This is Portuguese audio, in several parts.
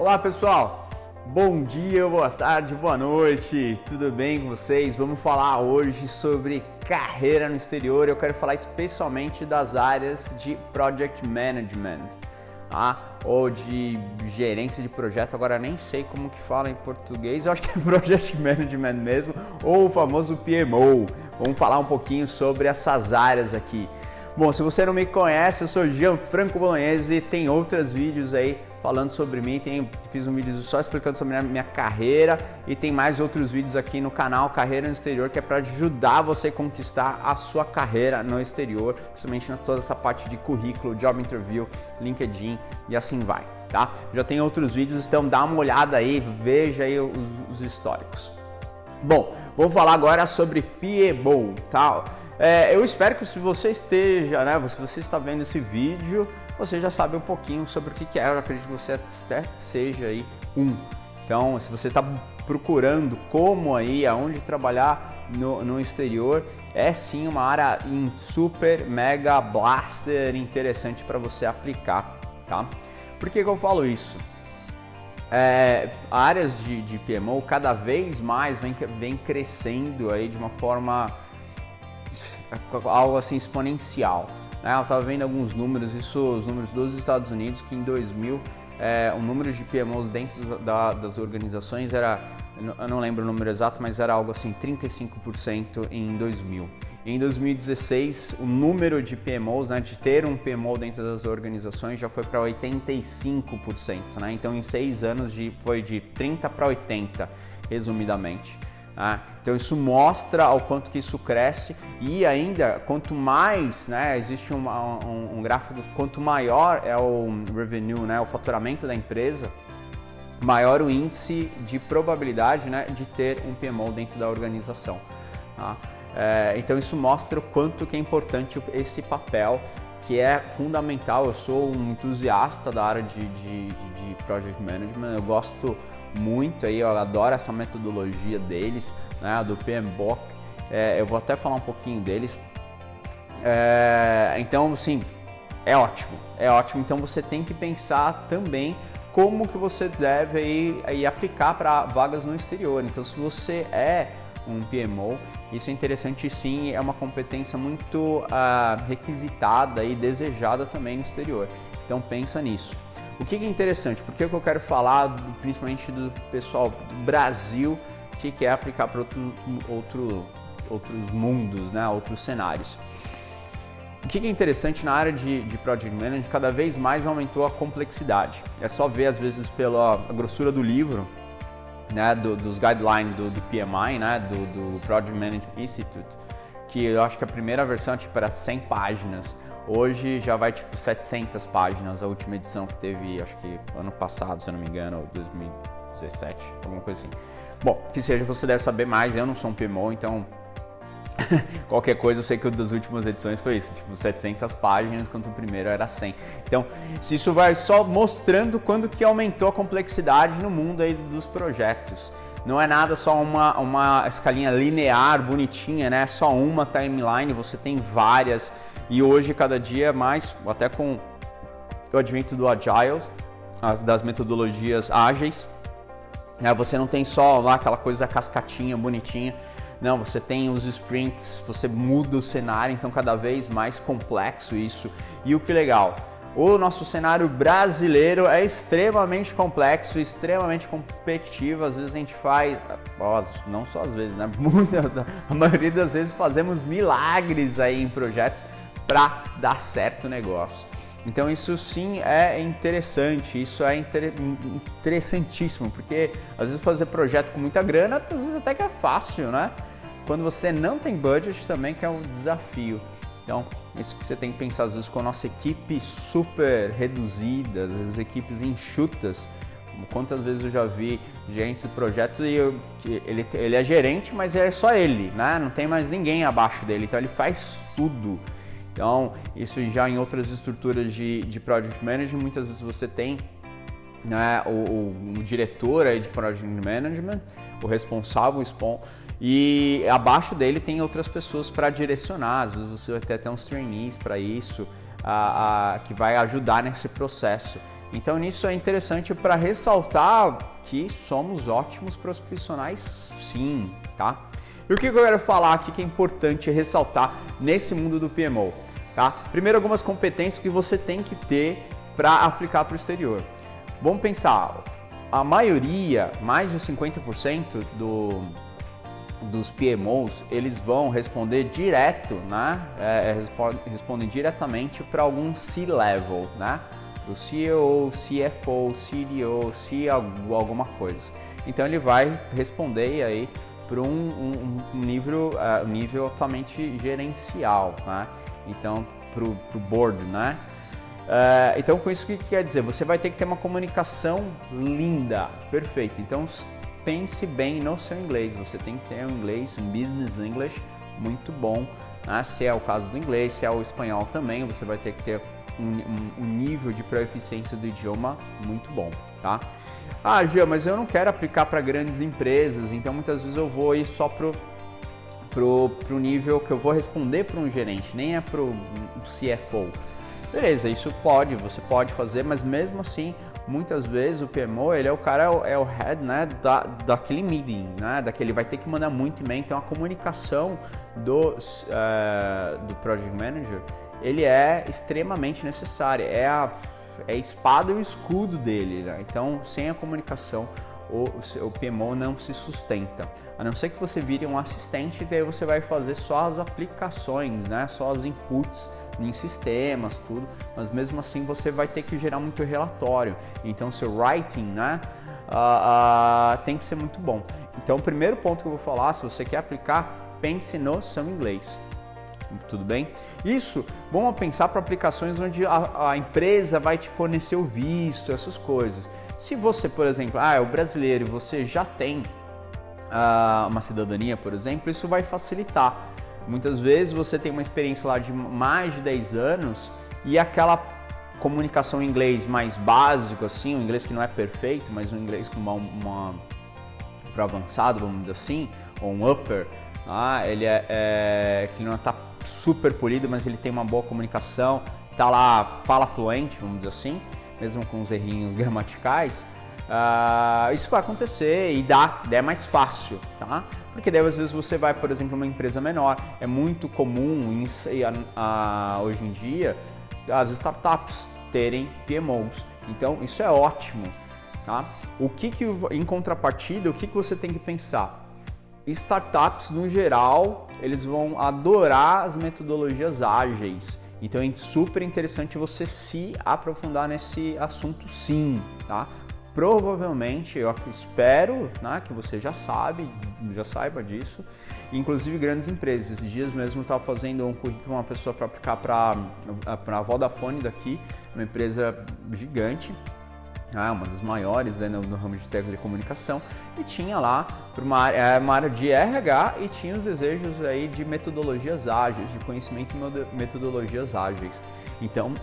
Olá pessoal, bom dia, boa tarde, boa noite, tudo bem com vocês? Vamos falar hoje sobre carreira no exterior. Eu quero falar especialmente das áreas de Project Management, tá? Ou de gerência de projeto, agora nem sei como que fala em português, eu acho que é Project Management mesmo, ou o famoso PMO. Vamos falar um pouquinho sobre essas áreas aqui. Bom, se você não me conhece, eu sou Gianfranco Bolognese, tem outros vídeos aí falando sobre mim, fiz um vídeo só explicando sobre a minha carreira e tem mais outros vídeos aqui no canal Carreira no Exterior, que é para ajudar você a conquistar a sua carreira no exterior, principalmente toda essa parte de currículo, job interview, LinkedIn e assim vai, tá? Já tem outros vídeos, então dá uma olhada aí, veja aí os históricos. Bom, vou falar agora sobre PMO, tá? Eu espero que se você esteja, se você está vendo esse vídeo, você já sabe um pouquinho sobre o que é. Eu acredito que você até seja aí Então, se você está procurando aonde trabalhar no exterior, é sim uma área super, mega, blaster interessante para você aplicar, tá? Por que eu falo isso? Áreas de PMO cada vez mais vem crescendo aí de uma forma algo assim exponencial, né? Eu estava vendo alguns números, os números dos Estados Unidos, que em 2000 o número de PMOs dentro das organizações era, eu não lembro o número exato, mas era algo assim 35% em 2000. Em 2016, o número de PMOs, de ter um PMO dentro das organizações já foi para 85%, né? Então em 6 anos foi de 30 para 80, resumidamente. Então isso mostra ao quanto que isso cresce e ainda quanto mais, existe um gráfico, quanto maior é o revenue, o faturamento da empresa, maior o índice de probabilidade, de ter um PMO dentro da organização, tá? Então isso mostra o quanto que é importante esse papel, que é fundamental. Eu sou um entusiasta da área de Project Management, eu gosto muito aí, eu adoro essa metodologia deles, do PMBOK. Eu vou até falar um pouquinho deles. Então, sim, é ótimo. Então você tem que pensar também como que você deve aí aplicar para vagas no exterior. Então, se você é um PMO, isso é interessante sim, é uma competência muito requisitada e desejada também no exterior. Então pensa nisso. O que é interessante? Porque eu quero falar principalmente do pessoal do Brasil, que é aplicar para outros mundos, outros cenários. O que é interessante na área de Project Management, cada vez mais aumentou a complexidade. É só ver às vezes pela grossura do livro, dos guidelines do PMI, do Project Management Institute, que eu acho que a primeira versão era 100 páginas. Hoje já vai 700 páginas, a última edição que teve, acho que ano passado, se eu não me engano, ou 2017, alguma coisa assim. Bom, que seja, você deve saber mais, eu não sou um PMO, então qualquer coisa, eu sei que das últimas edições foi isso, 700 páginas, enquanto o primeiro era 100. Então, isso vai só mostrando quando que aumentou a complexidade no mundo aí dos projetos. Não é nada só uma escalinha linear, bonitinha, É só uma timeline, você tem várias. E hoje, cada dia mais, até com o advento do Agile, das metodologias ágeis, você não tem só lá aquela coisa cascatinha, bonitinha. Não, você tem os sprints, você muda o cenário, então cada vez mais complexo isso. E o que legal, o nosso cenário brasileiro é extremamente complexo, extremamente competitivo. Às vezes a gente faz, não só às vezes, a maioria das vezes fazemos milagres aí em projetos para dar certo o negócio. Então isso sim é interessante, isso é interessantíssimo, porque às vezes fazer projeto com muita grana, às vezes até que é fácil, Quando você não tem budget também que é um desafio. Então, isso que você tem que pensar, às vezes com a nossa equipe super reduzida, às vezes equipes enxutas. Quantas vezes eu já vi gerentes de projetos e ele é gerente, mas é só ele, Não tem mais ninguém abaixo dele, então ele faz tudo. Então, isso já em outras estruturas de Project Management, muitas vezes você tem o diretor aí de Project Management, o responsável, o SPON, e abaixo dele tem outras pessoas para direcionar. Às vezes você vai ter até uns trainees para isso, que vai ajudar nesse processo. Então nisso é interessante para ressaltar que somos ótimos profissionais sim, tá? E o que eu quero falar aqui que é importante ressaltar nesse mundo do PMO, tá? Primeiro, algumas competências que você tem que ter para aplicar para o exterior. Vamos pensar, a maioria, mais de 50% dos PMOs, eles vão responder direto, né? Respondem diretamente para algum C-level, né? O CEO, CFO, CDO, alguma coisa. Então ele vai responder aí para um nível totalmente gerencial, né? Então para o board, né? Então com isso o que quer dizer? Você vai ter que ter uma comunicação linda, perfeita. Então pense bem no seu inglês. Você tem que ter um inglês, um business English muito bom, né? Se é o caso do inglês, se é o espanhol também, você vai ter que ter um nível de proficiência do idioma muito bom, tá? Ah, Gia, mas eu não quero aplicar para grandes empresas, então muitas vezes eu vou ir só pro nível que eu vou responder para um gerente, nem é pro CFO. Beleza, isso você pode fazer, mas mesmo assim, muitas vezes o PMO, ele é o cara, é o head, né, daquele meeting, né, daquele vai ter que mandar muito e-mail, então a comunicação do Project Manager, ele é extremamente necessário, é a espada e o escudo dele, né? Então sem a comunicação o PMO não se sustenta, a não ser que você vire um assistente e daí você vai fazer só as aplicações, né? Só os inputs em sistemas, tudo, mas mesmo assim você vai ter que gerar muito relatório, então seu writing, né? Tem que ser muito bom. Então o primeiro ponto que eu vou falar, se você quer aplicar, pense no seu inglês. Tudo bem? Isso, vamos pensar para aplicações onde a empresa vai te fornecer o visto, essas coisas. Se você, por exemplo, é o brasileiro e você já tem uma cidadania, por exemplo, isso vai facilitar. Muitas vezes você tem uma experiência lá de mais de 10 anos e aquela comunicação em inglês mais básico, assim, um inglês que não é perfeito, mas um inglês com para avançado, vamos dizer assim, ou um upper, ele que não está super polido, mas ele tem uma boa comunicação, tá lá, fala fluente, vamos dizer assim, mesmo com os errinhos gramaticais, isso vai acontecer e é mais fácil, tá? Porque daí às vezes você vai, por exemplo, uma empresa menor, é muito comum hoje em dia as startups terem PMOs, então isso é ótimo, tá? Em contrapartida, o que você tem que pensar? Startups, no geral, eles vão adorar as metodologias ágeis. Então é super interessante você se aprofundar nesse assunto sim, tá? Provavelmente, eu espero, né, que você já saiba disso. Inclusive grandes empresas. Esses dias mesmo eu estava fazendo um currículo, uma pessoa para aplicar para a Vodafone daqui, uma empresa gigante. Uma das maiores, né, no ramo de telecomunicação, e tinha lá uma área de RH e tinha os desejos aí de metodologias ágeis, de conhecimento de metodologias ágeis. Então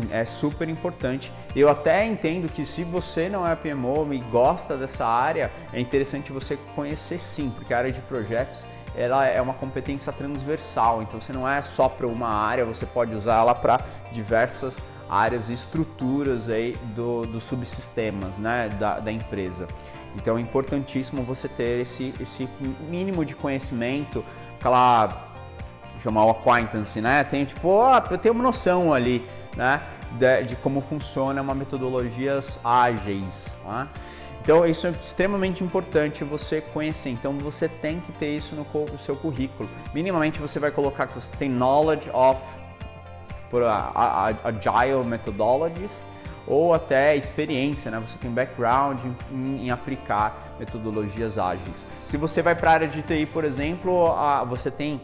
é super importante. Eu até entendo que se você não é PMO e gosta dessa área, é interessante você conhecer sim, porque a área de projetos ela é uma competência transversal, então você não é só para uma área, você pode usar ela para diversas áreas e estruturas aí dos subsistemas, né, da empresa. Então é importantíssimo você ter esse mínimo de conhecimento, chamar o acquaintance, né? Tem eu tenho uma noção ali, né, de como funciona uma metodologias ágeis, né? Então isso é extremamente importante você conhecer, então você tem que ter isso no seu currículo. Minimamente você vai colocar que você tem knowledge of agile methodologies ou até experiência, né? Você tem background em aplicar metodologias ágeis. Se você vai para a área de TI, por exemplo, você tem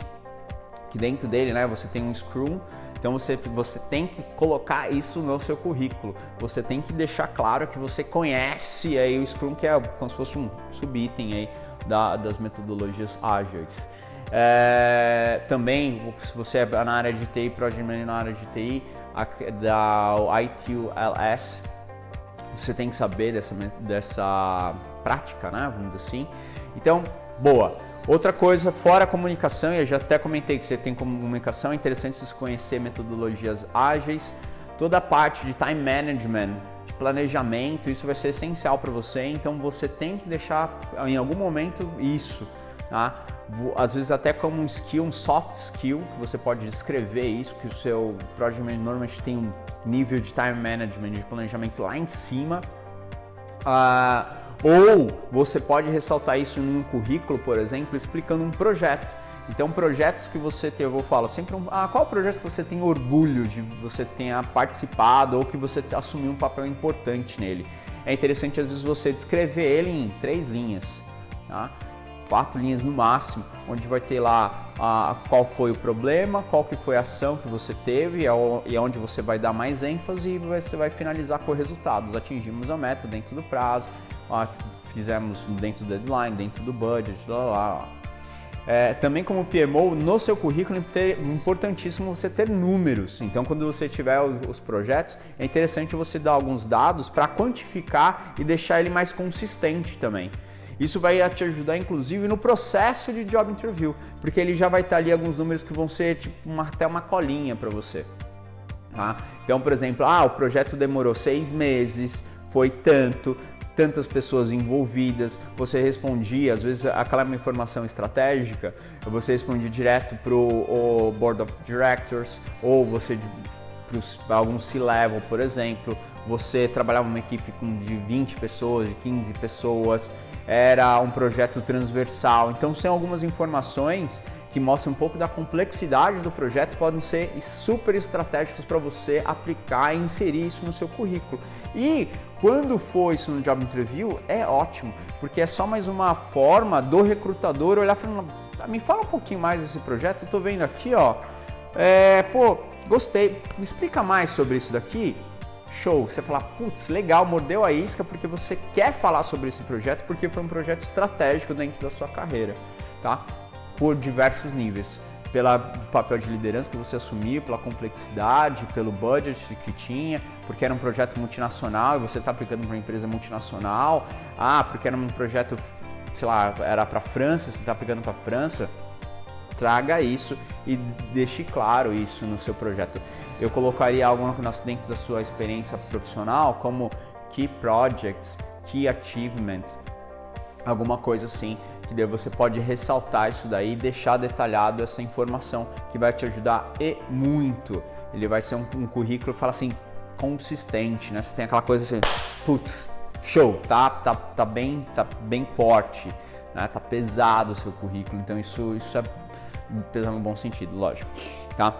que dentro dele, né? Você tem um Scrum. Então você tem que colocar isso no seu currículo. Você tem que deixar claro que você conhece aí o Scrum, que é como se fosse um subitem aí das metodologias ágeis. Também, se você é na área de TI, Project Manager na área de TI, da ITIL-LS, você tem que saber dessa prática, né? Vamos dizer assim. Então, boa. Outra coisa, fora a comunicação, eu já até comentei que você tem comunicação, é interessante você conhecer metodologias ágeis, toda a parte de time management, de planejamento, isso vai ser essencial para você, então você tem que deixar em algum momento isso, tá? Às vezes até como um skill, um soft skill, que você pode descrever isso, que o seu Project Manager normalmente tem um nível de time management, de planejamento lá em cima, ou você pode ressaltar isso em um currículo, por exemplo, explicando um projeto. Então, projetos que você tem, eu falo sempre, qual projeto que você tem orgulho de você tenha participado ou que você assumiu um papel importante nele? É interessante, às vezes, você descrever ele em 3 linhas, tá? 4 linhas no máximo, onde vai ter lá qual foi o problema, qual que foi a ação que você teve e onde você vai dar mais ênfase e você vai finalizar com resultados. Atingimos a meta dentro do prazo, fizemos dentro do deadline, dentro do budget, lá. Também como PMO, no seu currículo é importantíssimo você ter números. Então, quando você tiver os projetos, é interessante você dar alguns dados para quantificar e deixar ele mais consistente também. Isso vai te ajudar, inclusive, no processo de job interview, porque ele já vai estar ali alguns números que vão ser tipo até uma colinha para você. Tá? Então, por exemplo, o projeto demorou 6 meses, foi tantas pessoas envolvidas, você respondia, às vezes aquela informação estratégica, você respondia direto para o Board of Directors, ou você para algum C-Level, por exemplo, você trabalhava numa equipe de 20 pessoas, de 15 pessoas, era um projeto transversal. Então, são algumas informações que mostram um pouco da complexidade do projeto, podem ser super estratégicos para você aplicar e inserir isso no seu currículo. E quando for isso no Job Interview, é ótimo, porque é só mais uma forma do recrutador olhar e falar, me fala um pouquinho mais desse projeto, eu tô vendo aqui, gostei, me explica mais sobre isso daqui. Show, você fala, putz, legal, mordeu a isca porque você quer falar sobre esse projeto, porque foi um projeto estratégico dentro da sua carreira, tá? Por diversos níveis, pelo papel de liderança que você assumiu, pela complexidade, pelo budget que tinha, porque era um projeto multinacional e você está aplicando para uma empresa multinacional, porque era um projeto, sei lá, era para a França, você está aplicando para a França. Traga isso e deixe claro isso no seu projeto. Eu colocaria algo dentro da sua experiência profissional, como Key Projects, Key Achievements, alguma coisa assim, que daí você pode ressaltar isso daí e deixar detalhado essa informação, que vai te ajudar e muito. Ele vai ser um currículo que fala assim, consistente, né? Você tem aquela coisa assim, putz, show, tá bem forte, né? Tá pesado o seu currículo, então isso é pesado no bom sentido, lógico. Tá?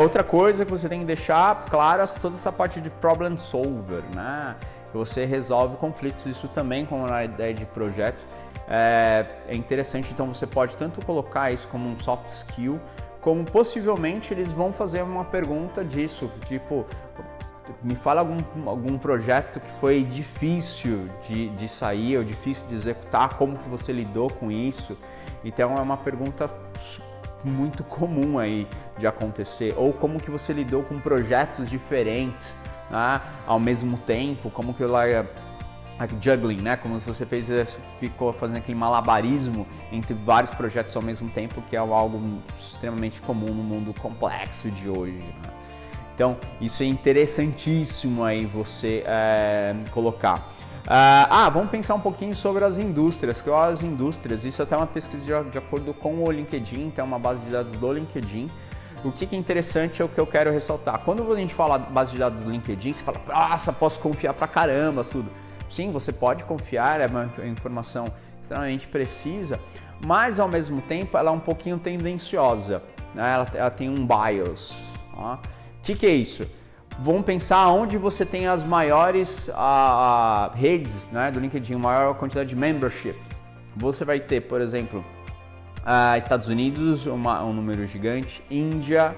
Outra coisa que você tem que deixar claro é toda essa parte de problem solver, né? Que você resolve conflitos, isso também como na ideia de projetos. É interessante, então você pode tanto colocar isso como um soft skill, como possivelmente eles vão fazer uma pergunta disso, tipo, me fala algum projeto que foi difícil de sair ou difícil de executar, como que você lidou com isso. Então é uma pergunta muito comum aí de acontecer, ou como que você lidou com projetos diferentes, né, ao mesmo tempo, como que juggling, né, como você ficou fazendo aquele malabarismo entre vários projetos ao mesmo tempo, que é algo extremamente comum no mundo complexo de hoje, né? Então isso é interessantíssimo aí você colocar. Vamos pensar um pouquinho sobre as indústrias, isso é até uma pesquisa de acordo com o LinkedIn, então é uma base de dados do LinkedIn. O que é interessante é o que eu quero ressaltar. Quando a gente fala base de dados do LinkedIn, você fala, nossa, posso confiar pra caramba, tudo. Sim, você pode confiar, é uma informação extremamente precisa, mas ao mesmo tempo ela é um pouquinho tendenciosa, né? Ela tem um bias. Tá? O que é isso? Vamos pensar onde você tem as maiores redes, né, do LinkedIn, maior quantidade de membership. Você vai ter, por exemplo, Estados Unidos, um número gigante, Índia,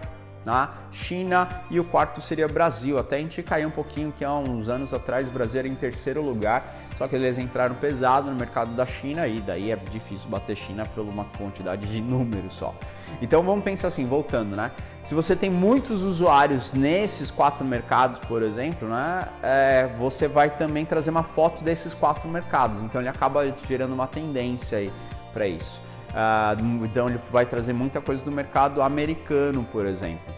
China e o quarto seria Brasil. Até a gente caiu um pouquinho, que há uns anos atrás o Brasil era em terceiro lugar, só que eles entraram pesado no mercado da China e daí é difícil bater China por uma quantidade de números só. Então vamos pensar assim, voltando, né? Se você tem muitos usuários nesses 4 mercados, por exemplo, né, você vai também trazer uma foto desses 4 mercados, então ele acaba gerando uma tendência aí para isso. Então ele vai trazer muita coisa do mercado americano, por exemplo.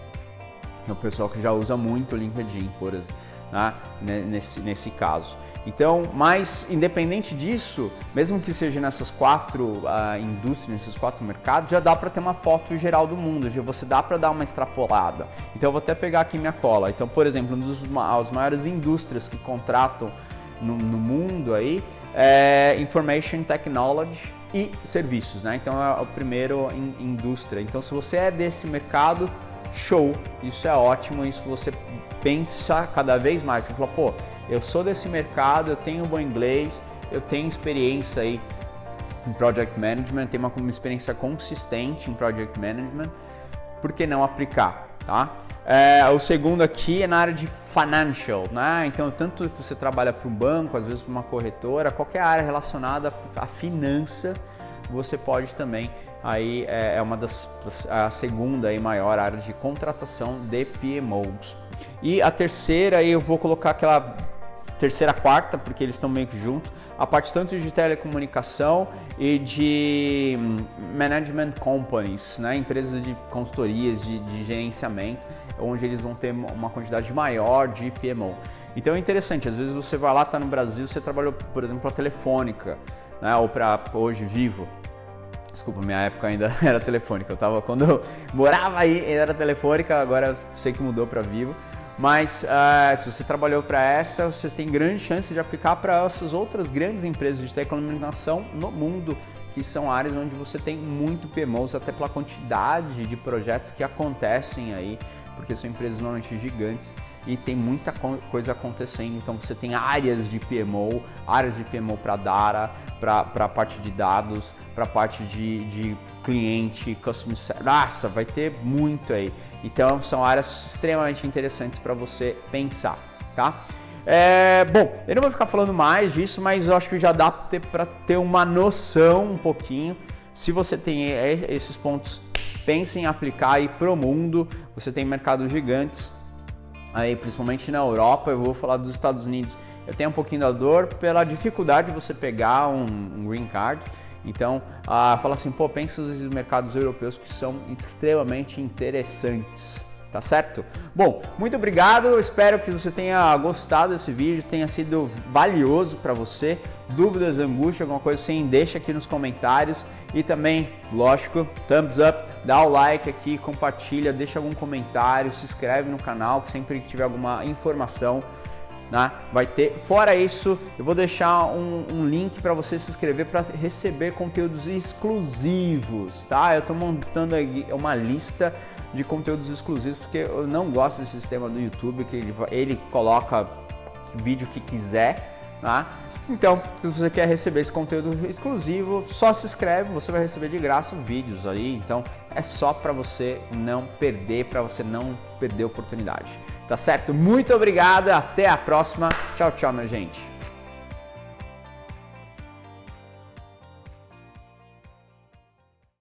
É o pessoal que já usa muito o LinkedIn, por exemplo. né, nesse caso. Então, mas independente disso, mesmo que seja nessas 4 indústrias, nesses 4 mercados, já dá para ter uma foto geral do mundo, já você dá para dar uma extrapolada. Então eu vou até pegar aqui minha cola. Então, por exemplo, as maiores indústrias que contratam no mundo aí é Information Technology e serviços, né? Então é o primeiro indústria. Então se você é desse mercado, show, isso é ótimo, isso você pensa cada vez mais. Você fala, pô, eu sou desse mercado, eu tenho bom inglês, eu tenho experiência aí em Project Management, tenho uma experiência consistente em Project Management, por que não aplicar, tá? O segundo aqui é na área de financial, né? Então, tanto que você trabalha para um banco, às vezes para uma corretora, qualquer área relacionada à finança, você pode também, aí é a segunda aí maior área de contratação de PMOs. E a terceira, aí eu vou colocar aquela terceira, quarta, porque eles estão meio que juntos, a parte tanto de telecomunicação e de management companies, né? Empresas de consultorias, de gerenciamento, onde eles vão ter uma quantidade maior de PMO. Então é interessante, às vezes você vai lá, está no Brasil, você trabalhou, por exemplo, para a Telefônica, né? Ou para hoje Vivo. Desculpa, minha época ainda era Telefônica, quando eu morava aí era Telefônica, agora eu sei que mudou para Vivo. Mas se você trabalhou para essa, você tem grande chance de aplicar para essas outras grandes empresas de telecomunicação no mundo, que são áreas onde você tem muito PMOs, até pela quantidade de projetos que acontecem aí, porque são empresas normalmente gigantes e tem muita coisa acontecendo. Então você tem áreas de PMO para data, para a parte de dados, para a parte de cliente, customer service. Nossa, vai ter muito aí. Então são áreas extremamente interessantes para você pensar, tá? Bom, eu não vou ficar falando mais disso, mas eu acho que já dá para ter uma noção um pouquinho. Se você tem esses pontos, pense em aplicar aí pro mundo. Você tem mercados gigantes, aí principalmente na Europa. Eu vou falar dos Estados Unidos. Eu tenho um pouquinho da dor pela dificuldade de você pegar um green card. Então, fala assim, pô, pensa nos mercados europeus que são extremamente interessantes, tá certo? Bom, muito obrigado, eu espero que você tenha gostado desse vídeo, tenha sido valioso para você. Dúvidas, angústia, alguma coisa assim, deixa aqui nos comentários. E também, lógico, thumbs up, dá o like aqui, compartilha, deixa algum comentário, se inscreve no canal, que sempre que tiver alguma informação, né, vai ter. Fora isso, eu vou deixar um link para você se inscrever para receber conteúdos exclusivos, tá? Eu estou montando aí uma lista de conteúdos exclusivos, porque eu não gosto desse sistema do YouTube, que ele coloca o vídeo que quiser, tá? Então, se você quer receber esse conteúdo exclusivo, só se inscreve, você vai receber de graça vídeos aí. Então, é só para você não perder, a oportunidade. Tá certo? Muito obrigado, até a próxima. Tchau, tchau, minha gente.